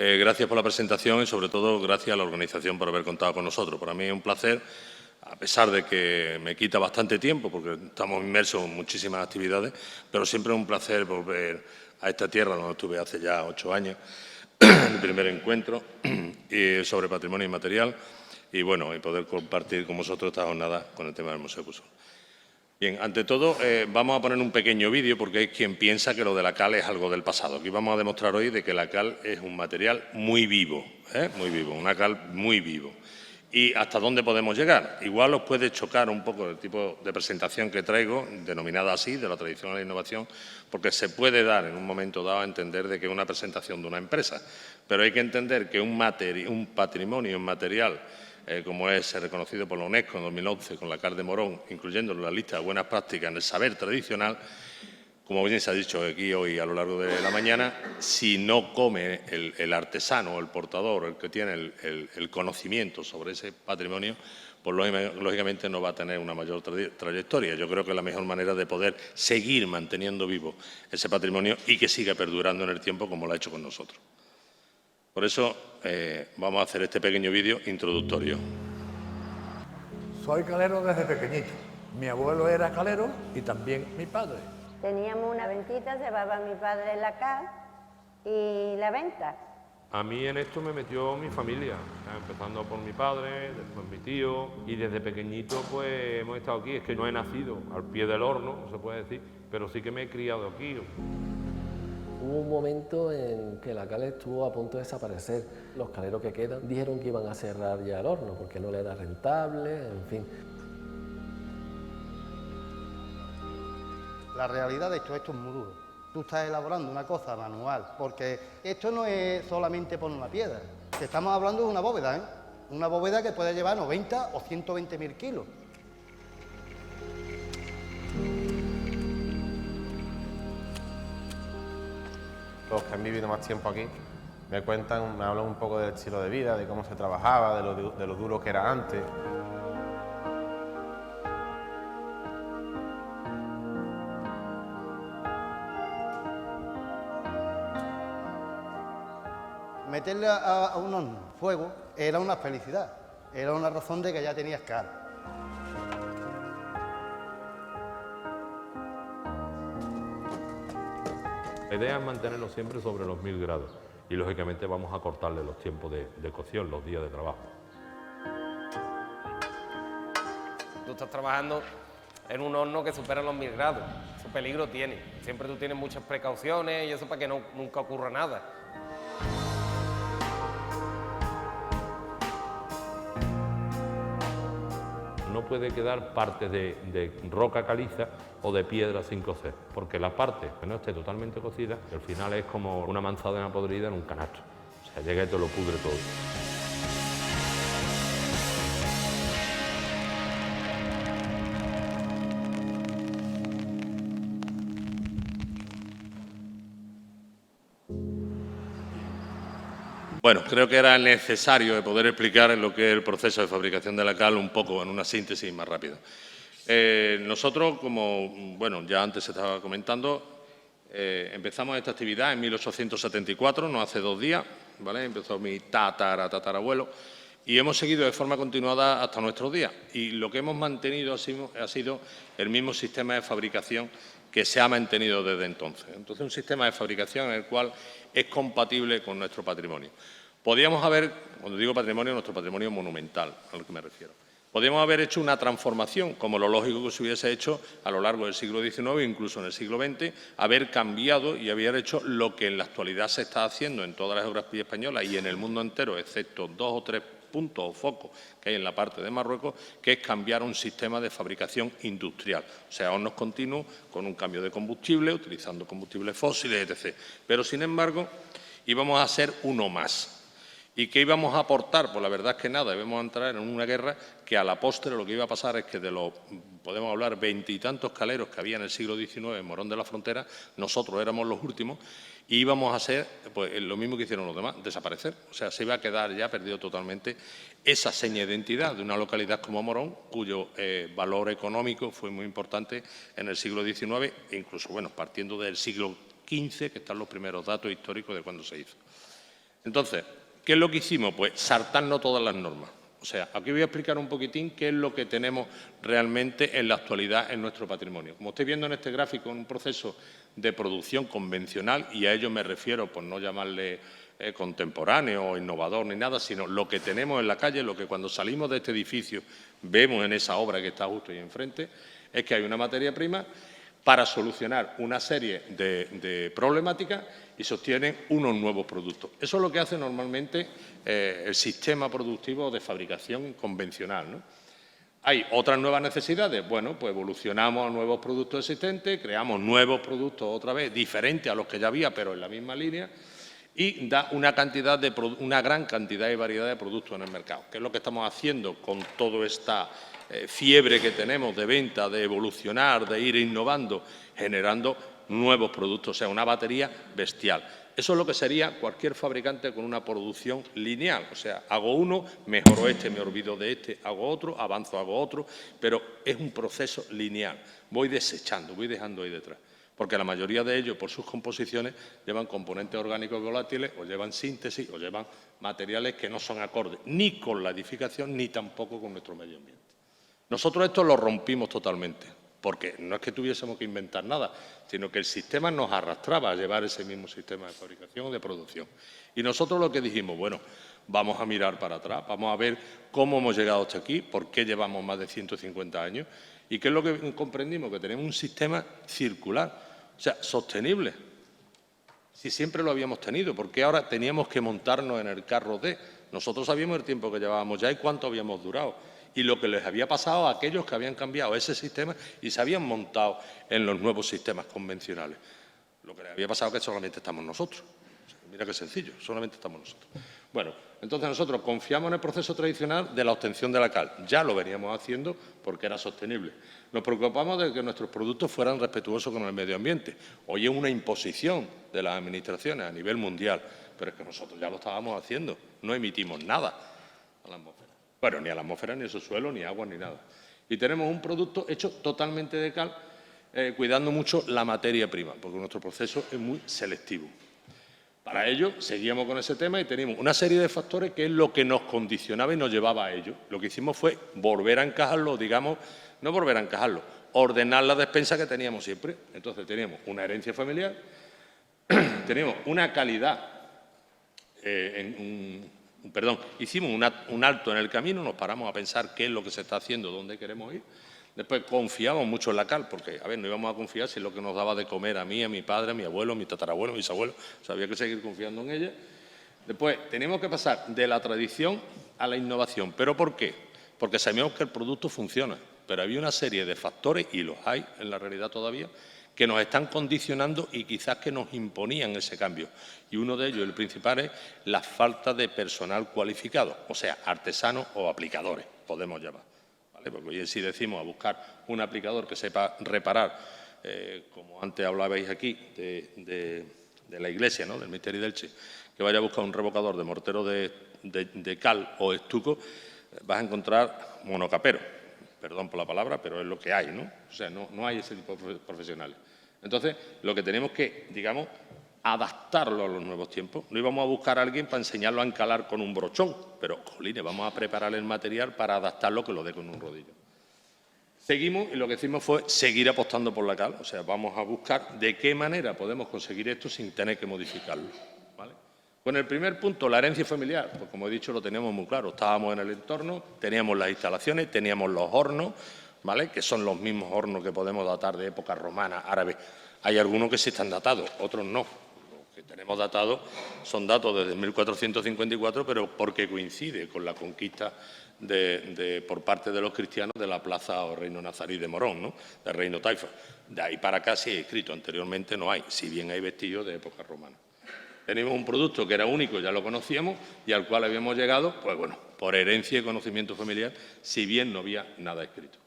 Gracias por la presentación y, sobre todo, gracias a la organización por haber contado con nosotros. Para mí es un placer, a pesar de que me quita bastante tiempo, porque estamos inmersos en muchísimas actividades, pero siempre es un placer volver a esta tierra donde estuve hace ya 8 años, el primer encuentro sobre patrimonio inmaterial y, bueno, y poder compartir con vosotros esta jornada con el tema del Museo Cusó. Bien, ante todo, vamos a poner un pequeño vídeo porque hay quien piensa que lo de la cal es algo del pasado. Aquí vamos a demostrar hoy de que la cal es un material muy vivo, una cal muy vivo. ¿Y hasta dónde podemos llegar? Igual os puede chocar un poco el tipo de presentación que traigo, denominada así, de la tradición a la innovación, porque se puede dar en un momento dado a entender de que es una presentación de una empresa. Pero hay que entender que un patrimonio inmaterial como es reconocido por la UNESCO en 2011 con la Cal de Morón, incluyéndolo en la lista de buenas prácticas en el saber tradicional, como bien se ha dicho aquí hoy a lo largo de la mañana, si no come el artesano, el portador, el que tiene el conocimiento sobre ese patrimonio, pues lógicamente no va a tener una mayor trayectoria. Yo creo que es la mejor manera de poder seguir manteniendo vivo ese patrimonio y que siga perdurando en el tiempo como lo ha hecho con nosotros. Por eso vamos a hacer este pequeño vídeo introductorio. Soy calero desde pequeñito. Mi abuelo era calero y también mi padre. Teníamos una ventita, llevaba mi padre la cal y la venta. A mí en esto me metió mi familia, empezando por mi padre, después mi tío, y desde pequeñito pues hemos estado aquí. Es que no he nacido al pie del horno, se puede decir, pero sí que me he criado aquí. Hubo un momento en que la cal estuvo a punto de desaparecer. Los caleros que quedan dijeron que iban a cerrar ya el horno porque no le era rentable, en fin. La realidad de esto es muy duro. Tú estás elaborando una cosa manual, porque esto no es solamente poner una piedra. Que estamos hablando de una bóveda, ¿eh? Una bóveda que puede llevar 90 o 120.000 kilos. Los que han vivido más tiempo aquí me hablan un poco del estilo de vida, de cómo se trabajaba, de lo duro que era antes. Meterle a un horno fuego era una felicidad, era una razón de que ya tenías cal. La idea es mantenerlo siempre sobre los 1000 grados y, lógicamente, vamos a cortarle los tiempos de cocción, los días de trabajo. Tú estás trabajando en un horno que supera los 1000 grados, eso peligro tiene. Siempre tú tienes muchas precauciones y eso para que nunca ocurra nada. No puede quedar parte de roca caliza o de piedra sin cocer, porque la parte que no esté totalmente cocida, al final es como una manzana podrida en un canasto. O sea, llega y te lo pudre todo. Bueno, creo que era necesario poder explicar lo que es el proceso de fabricación de la cal un poco en una síntesis más rápida. Nosotros, como bueno, ya antes se estaba comentando, empezamos esta actividad en 1874, no hace 2 días, ¿vale? Empezó mi tatarabuelo y hemos seguido de forma continuada hasta nuestros días. Y lo que hemos mantenido ha sido el mismo sistema de fabricación que se ha mantenido desde entonces. Entonces, un sistema de fabricación en el cual es compatible con nuestro patrimonio. Podíamos haber, cuando digo patrimonio, nuestro patrimonio monumental, a lo que me refiero. Podíamos haber hecho una transformación, como lo lógico que se hubiese hecho a lo largo del siglo XIX, incluso en el siglo XX, haber cambiado y haber hecho lo que en la actualidad se está haciendo en toda la geografía española y en el mundo entero, excepto 2 o 3 puntos o focos que hay en la parte de Marruecos, que es cambiar un sistema de fabricación industrial, o sea, hornos continuos con un cambio de combustible, utilizando combustibles fósiles, etc. Pero, sin embargo, íbamos a ser uno más. ¿Y qué íbamos a aportar? Pues la verdad es que nada, íbamos a entrar en una guerra que a la postre lo que iba a pasar es que de los, podemos hablar, 20 y tantos caleros que había en el siglo XIX en Morón de la Frontera, nosotros éramos los últimos y íbamos a ser pues, lo mismo que hicieron los demás, desaparecer. O sea, se iba a quedar ya perdido totalmente esa seña de identidad de una localidad como Morón, cuyo valor económico fue muy importante en el siglo XIX e incluso, bueno, partiendo del siglo XV, que están los primeros datos históricos de cuando se hizo. Entonces, ¿qué es lo que hicimos? Pues saltarnos todas las normas. O sea, aquí voy a explicar un poquitín qué es lo que tenemos realmente en la actualidad en nuestro patrimonio. Como estáis viendo en este gráfico, un proceso de producción convencional, y a ello me refiero, por no llamarle contemporáneo o innovador ni nada, sino lo que tenemos en la calle, lo que cuando salimos de este edificio vemos en esa obra que está justo ahí enfrente, es que hay una materia prima para solucionar una serie de problemáticas y sostienen unos nuevos productos. Eso es lo que hace normalmente el sistema productivo de fabricación convencional, ¿no? Hay otras nuevas necesidades. Bueno, pues evolucionamos a nuevos productos existentes, creamos nuevos productos otra vez, diferentes a los que ya había, pero en la misma línea, y da una gran cantidad y variedad de productos en el mercado, que es lo que estamos haciendo con toda esta fiebre que tenemos de venta, de evolucionar, de ir innovando, generando nuevos productos, o sea, una batería bestial. Eso es lo que sería cualquier fabricante con una producción lineal, o sea, hago uno, mejoro este, me olvido de este, hago otro, avanzo, hago otro, pero es un proceso lineal, voy desechando, voy dejando ahí detrás. Porque la mayoría de ellos, por sus composiciones, llevan componentes orgánicos volátiles o llevan síntesis o llevan materiales que no son acordes ni con la edificación ni tampoco con nuestro medio ambiente. Nosotros esto lo rompimos totalmente, porque no es que tuviésemos que inventar nada, sino que el sistema nos arrastraba a llevar ese mismo sistema de fabricación o de producción. Y nosotros lo que dijimos, bueno, vamos a mirar para atrás, vamos a ver cómo hemos llegado hasta aquí, por qué llevamos más de 150 años y qué es lo que comprendimos, que tenemos un sistema circular. O sea, sostenible. Si siempre lo habíamos tenido, ¿por qué ahora teníamos que montarnos en el carro de? Nosotros sabíamos el tiempo que llevábamos ya y cuánto habíamos durado. Y lo que les había pasado a aquellos que habían cambiado ese sistema y se habían montado en los nuevos sistemas convencionales. Lo que les había pasado es que solamente estamos nosotros. O sea, mira qué sencillo, solamente estamos nosotros. Bueno, entonces nosotros confiamos en el proceso tradicional de la obtención de la cal. Ya lo veníamos haciendo porque era sostenible. Nos preocupamos de que nuestros productos fueran respetuosos con el medio ambiente. Hoy es una imposición de las administraciones a nivel mundial, pero es que nosotros ya lo estábamos haciendo. No emitimos nada a la atmósfera. Bueno, ni a la atmósfera, ni a su suelo, ni agua, ni nada. Y tenemos un producto hecho totalmente de cal, cuidando mucho la materia prima, porque nuestro proceso es muy selectivo. Para ello, seguíamos con ese tema y teníamos una serie de factores que es lo que nos condicionaba y nos llevaba a ello. Lo que hicimos fue volver a encajarlo, digamos, no volver a encajarlo, ordenar la despensa que teníamos siempre. Entonces teníamos una herencia familiar, teníamos una calidad, hicimos un alto en el camino, nos paramos a pensar qué es lo que se está haciendo, dónde queremos ir. Después confiamos mucho en la cal, porque, a ver, no íbamos a confiar si es lo que nos daba de comer a mí, a mi padre, a mi abuelo, a mi tatarabuelo, a mis abuelos. O sea, había que seguir confiando en ella. Después, teníamos que pasar de la tradición a la innovación. ¿Pero por qué? Porque sabíamos que el producto funciona, pero había una serie de factores, y los hay en la realidad todavía, que nos están condicionando y quizás que nos imponían ese cambio. Y uno de ellos, el principal, es la falta de personal cualificado, o sea, artesanos o aplicadores, podemos llamar. Porque hoy si decimos a buscar un aplicador que sepa reparar, como antes hablabais aquí, de la iglesia, ¿no?, del Misteri d'Elche, que vaya a buscar un revocador de mortero de cal o estuco, vas a encontrar monocapero. Perdón por la palabra, pero es lo que hay, ¿no? O sea, no hay ese tipo de profesionales. Entonces, lo que tenemos que, digamos, adaptarlo a los nuevos tiempos. No íbamos a buscar a alguien para enseñarlo a encalar con un brochón, pero, jolines, vamos a preparar el material para adaptarlo que lo dé con un rodillo. Seguimos y lo que hicimos fue seguir apostando por la cal, o sea, vamos a buscar de qué manera podemos conseguir esto sin tener que modificarlo, ¿vale? Con el primer punto, la herencia familiar, pues como he dicho, lo teníamos muy claro. Estábamos en el entorno, teníamos las instalaciones, teníamos los hornos, ¿vale?, que son los mismos hornos que podemos datar de época romana, árabe. Hay algunos que sí están datados, otros no. Los que tenemos datados son datos desde 1454, pero porque coincide con la conquista por parte de los cristianos de la plaza o reino nazarí de Morón, ¿no?, del reino Taifa. De ahí para acá sí hay escrito, anteriormente no hay, si bien hay vestigios de época romana. Tenemos un producto que era único, ya lo conocíamos, y al cual habíamos llegado, pues bueno, por herencia y conocimiento familiar, si bien no había nada escrito.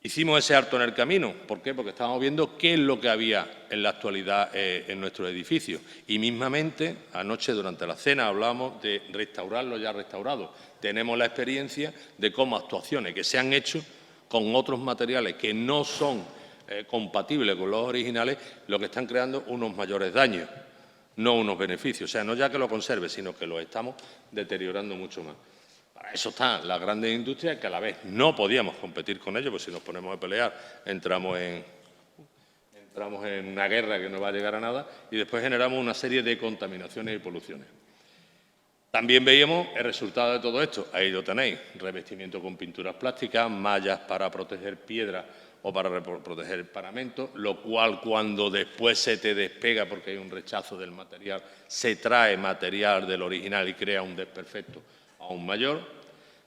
Hicimos ese alto en el camino. ¿Por qué? Porque estábamos viendo qué es lo que había en la actualidad en nuestro edificio. Y mismamente, anoche durante la cena hablábamos de restaurar lo ya restaurado. Tenemos la experiencia de cómo actuaciones que se han hecho con otros materiales que no son compatibles con los originales, lo que están creando unos mayores daños. no unos beneficios. O sea, no ya que lo conserve, sino que lo estamos deteriorando mucho más. Para eso están las grandes industrias, que a la vez no podíamos competir con ellos, pues si nos ponemos a pelear entramos en una guerra que no va a llegar a nada, y después generamos una serie de contaminaciones y poluciones. También veíamos el resultado de todo esto. Ahí lo tenéis: revestimiento con pinturas plásticas, mallas para proteger piedras o para proteger paramentos, lo cual, cuando después se te despega porque hay un rechazo del material, se trae material del original y crea un desperfecto aún mayor.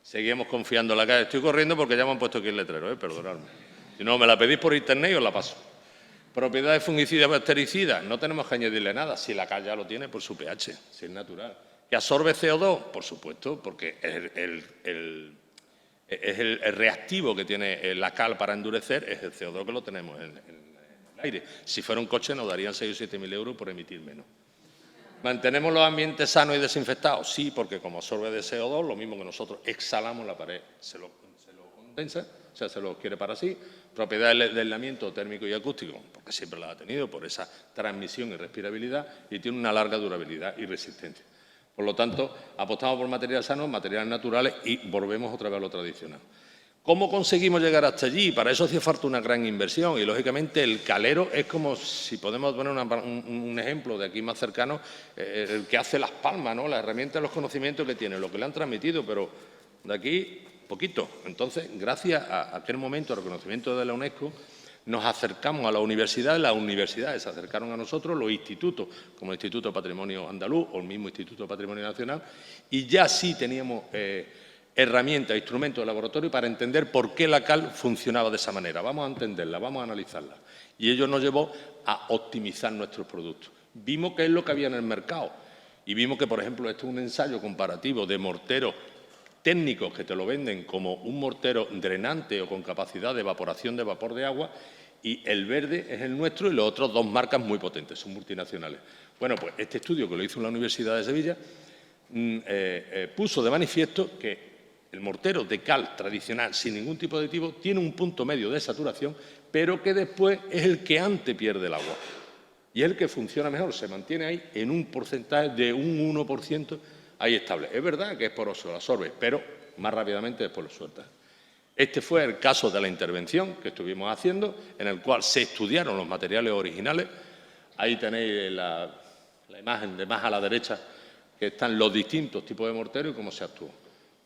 Seguimos confiando en la calle. Estoy corriendo porque ya me han puesto aquí el letrero, perdonadme. Si no, me la pedís por internet y os la paso. Propiedades fungicidas, bactericidas, no tenemos que añadirle nada. Si la cal ya lo tiene por su pH, si es natural. ¿Que absorbe CO2? Por supuesto, porque es el reactivo que tiene la cal para endurecer, es el CO2 que lo tenemos en el aire. Si fuera un coche nos darían 6 o 7.000 euros por emitir menos. ¿Mantenemos los ambientes sanos y desinfectados? Sí, porque como absorbe de CO2, lo mismo que nosotros exhalamos, la pared se lo condensa, o sea, se lo quiere para sí. Propiedades de aislamiento térmico y acústico, porque siempre las ha tenido por esa transmisión y respirabilidad, y tiene una larga durabilidad y resistencia. Por lo tanto, apostamos por materiales sanos, materiales naturales, y volvemos otra vez a lo tradicional. ¿Cómo conseguimos llegar hasta allí? Para eso hacía falta una gran inversión, y lógicamente el calero es como, si podemos poner un ejemplo de aquí más cercano, el que hace las palmas, ¿no? La herramienta, los conocimientos que tiene, lo que le han transmitido, pero de aquí poquito. Entonces, gracias a aquel momento, al reconocimiento de la UNESCO, nos acercamos a la universidad, las universidades se acercaron a nosotros, los institutos, como el Instituto de Patrimonio Andaluz o el mismo Instituto de Patrimonio Nacional, y ya sí teníamos herramientas, instrumentos de laboratorio para entender por qué la cal funcionaba de esa manera. Vamos a entenderla, vamos a analizarla. Y ello nos llevó a optimizar nuestros productos. Vimos qué es lo que había en el mercado y vimos que, por ejemplo, esto es un ensayo comparativo de morteros técnicos que te lo venden como un mortero drenante o con capacidad de evaporación de vapor de agua, y el verde es el nuestro y los otros dos marcas muy potentes, son multinacionales. Bueno, pues este estudio, que lo hizo en la Universidad de Sevilla, puso de manifiesto que el mortero de cal tradicional, sin ningún tipo de aditivo, tiene un punto medio de saturación, pero que después es el que antes pierde el agua. Y es el que funciona mejor, se mantiene ahí en un porcentaje de un 1% ahí estable. Es verdad que es poroso, lo absorbe, pero más rápidamente después lo suelta. Este fue el caso de la intervención que estuvimos haciendo, en el cual se estudiaron los materiales originales. Ahí tenéis la imagen de más a la derecha, que están los distintos tipos de mortero y cómo se actuó.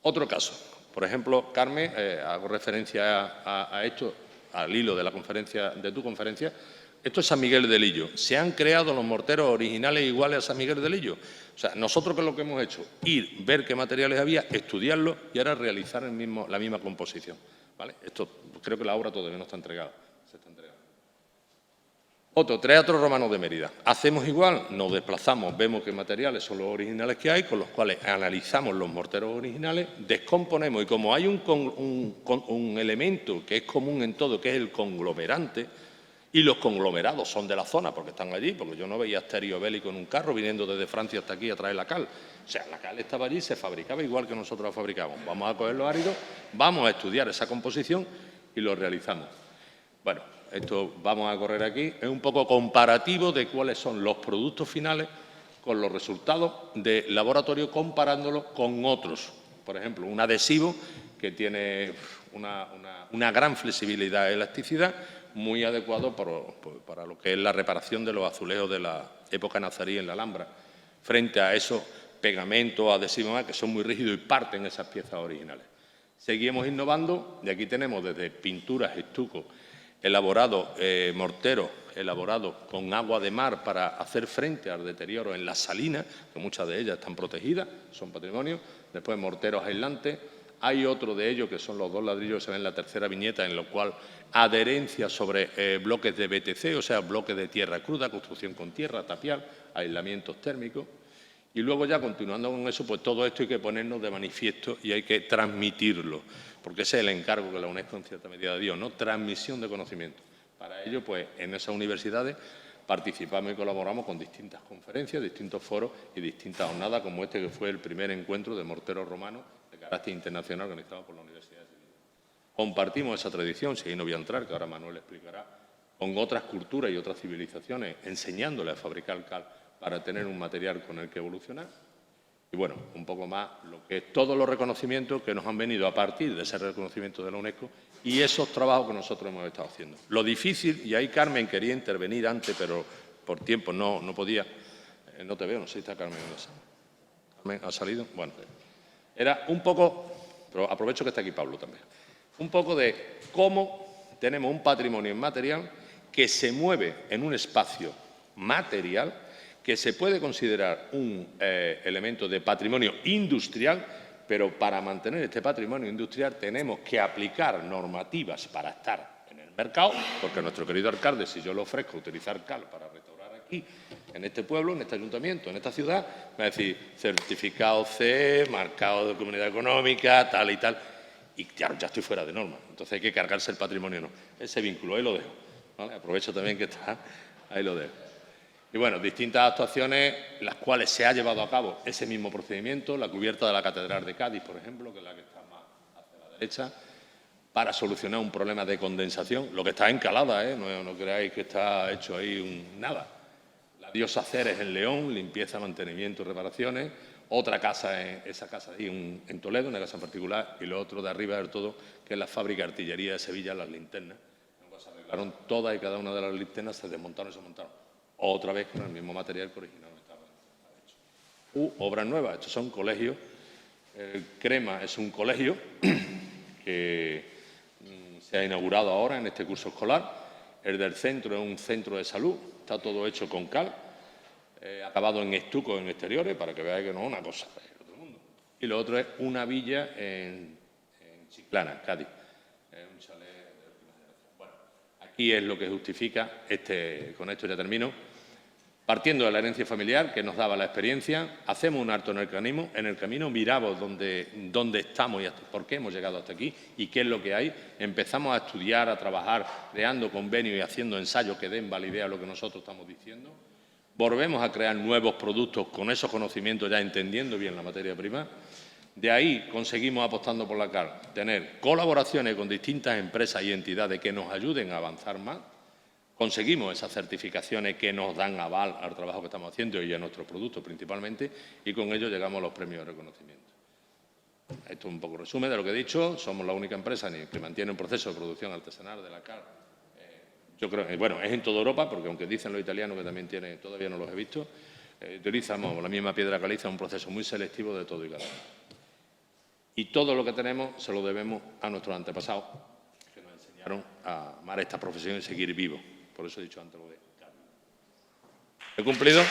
Otro caso, por ejemplo, Carmen, hago referencia a esto, al hilo de la conferencia, de tu conferencia. Esto es San Miguel de Lillo. Se han creado los morteros originales iguales a San Miguel de Lillo. O sea, nosotros, ¿qué es lo que hemos hecho? Ir, ver qué materiales había, estudiarlos y ahora realizar la misma composición. ¿Vale? Esto, creo que la obra todavía no está entregada. Se está entregando. Otro, Teatro Romano de Mérida. Hacemos igual, nos desplazamos, vemos qué materiales son los originales que hay, con los cuales analizamos los morteros originales, descomponemos, y como hay un elemento que es común en todo, que es el conglomerante, y los conglomerados son de la zona porque están allí, porque yo no veía Asterio Bélico en un carro viniendo desde Francia hasta aquí a traer la cal. O sea, la cal estaba allí, se fabricaba igual que nosotros la fabricábamos. Vamos a coger los áridos, vamos a estudiar esa composición y lo realizamos. Bueno, esto vamos a correr aquí. Es un poco comparativo de cuáles son los productos finales con los resultados de laboratorio, comparándolos con otros. Por ejemplo, un adhesivo que tiene una gran flexibilidad e elasticidad, muy adecuado para lo que es la reparación de los azulejos de la época nazarí en la Alhambra, frente a esos pegamentos, adhesivos que son muy rígidos y parten esas piezas originales. Seguimos innovando, y aquí tenemos desde pinturas, estucos, elaborados, morteros elaborados con agua de mar para hacer frente al deterioro en las salinas, que muchas de ellas están protegidas, son patrimonio. Después morteros aislantes. Hay otro de ellos, que son los dos ladrillos que se ven en la tercera viñeta, en lo cual adherencia sobre bloques de BTC, o sea, bloques de tierra cruda, construcción con tierra, tapial, aislamientos térmicos. Y luego ya, continuando con eso, pues todo esto hay que ponernos de manifiesto y hay que transmitirlo, porque ese es el encargo que la UNESCO en cierta medida dio, ¿no? Transmisión de conocimiento. Para ello, pues en esas universidades participamos y colaboramos con distintas conferencias, distintos foros y distintas jornadas, como este, que fue el primer encuentro de morteros romanos de carácter internacional organizado por la Universidad de Sevilla. Compartimos esa tradición, si ahí no voy a entrar, que ahora Manuel explicará, con otras culturas y otras civilizaciones, enseñándoles a fabricar cal para tener un material con el que evolucionar. Y bueno, un poco más lo que es todos los reconocimientos que nos han venido a partir de ese reconocimiento de la UNESCO y esos trabajos que nosotros hemos estado haciendo. Lo difícil, y ahí Carmen quería intervenir antes, pero por tiempo no podía. No te veo, no sé si está Carmen. ¿Carmen ha salido? Bueno, era un poco, pero aprovecho que está aquí Pablo también, un poco de cómo tenemos un patrimonio inmaterial que se mueve en un espacio material que se puede considerar un elemento de patrimonio industrial, pero para mantener este patrimonio industrial tenemos que aplicar normativas para estar en el mercado, porque nuestro querido alcalde, si yo le ofrezco utilizar cal para restaurar aquí, en este pueblo, en este ayuntamiento, en esta ciudad, me va a decir certificado CE, marcado de comunidad económica, tal y tal, y claro, ya estoy fuera de norma, entonces hay que cargarse el patrimonio, no. Ese vínculo, ahí lo dejo, ¿vale? Aprovecho también que está, ahí lo dejo. Y bueno, distintas actuaciones, las cuales se ha llevado a cabo ese mismo procedimiento, la cubierta de la Catedral de Cádiz, por ejemplo, que es la que está más hacia la derecha, para solucionar un problema de condensación, lo que está en Calada, no creáis que está hecho ahí nada. La diosa Ceres en León, limpieza, mantenimiento y reparaciones, otra casa, esa casa ahí en Toledo, una casa en particular, y lo otro de arriba del todo, que es la fábrica de artillería de Sevilla, las linternas. Se arreglaron todas y cada una de las linternas, se desmontaron y se montaron. Otra vez con el mismo material que originalmente estaba hecho. Obras nuevas, estos son colegios. Crema es un colegio que se ha inaugurado ahora en este curso escolar. El del centro es un centro de salud, está todo hecho con cal, acabado en estuco en exteriores, para que veáis que no es una cosa del otro mundo. Y lo otro es una villa en Chiclana, Cádiz. Un chalet de última generación. Bueno, aquí es lo que justifica, con esto ya termino. Partiendo de la herencia familiar que nos daba la experiencia, hacemos un alto en el camino, miramos dónde estamos y por qué hemos llegado hasta aquí y qué es lo que hay. Empezamos a estudiar, a trabajar, creando convenios y haciendo ensayos que den validez a lo que nosotros estamos diciendo. Volvemos a crear nuevos productos con esos conocimientos, ya entendiendo bien la materia prima. De ahí conseguimos, apostando por la cal, tener colaboraciones con distintas empresas y entidades que nos ayuden a avanzar más. Conseguimos esas certificaciones que nos dan aval al trabajo que estamos haciendo y a nuestros productos principalmente, y con ello llegamos a los premios de reconocimiento. Esto es un poco resumen de lo que he dicho. Somos la única empresa que mantiene un proceso de producción artesanal de la cal. Yo creo, bueno, es en toda Europa, porque aunque dicen los italianos que también tienen, todavía no los he visto, utilizamos la misma piedra caliza, un proceso muy selectivo de todo y cada uno. Y todo lo que tenemos se lo debemos a nuestros antepasados, que nos enseñaron a amar esta profesión y seguir vivos. Por eso he dicho antes lo de Carmen. ¿He cumplido?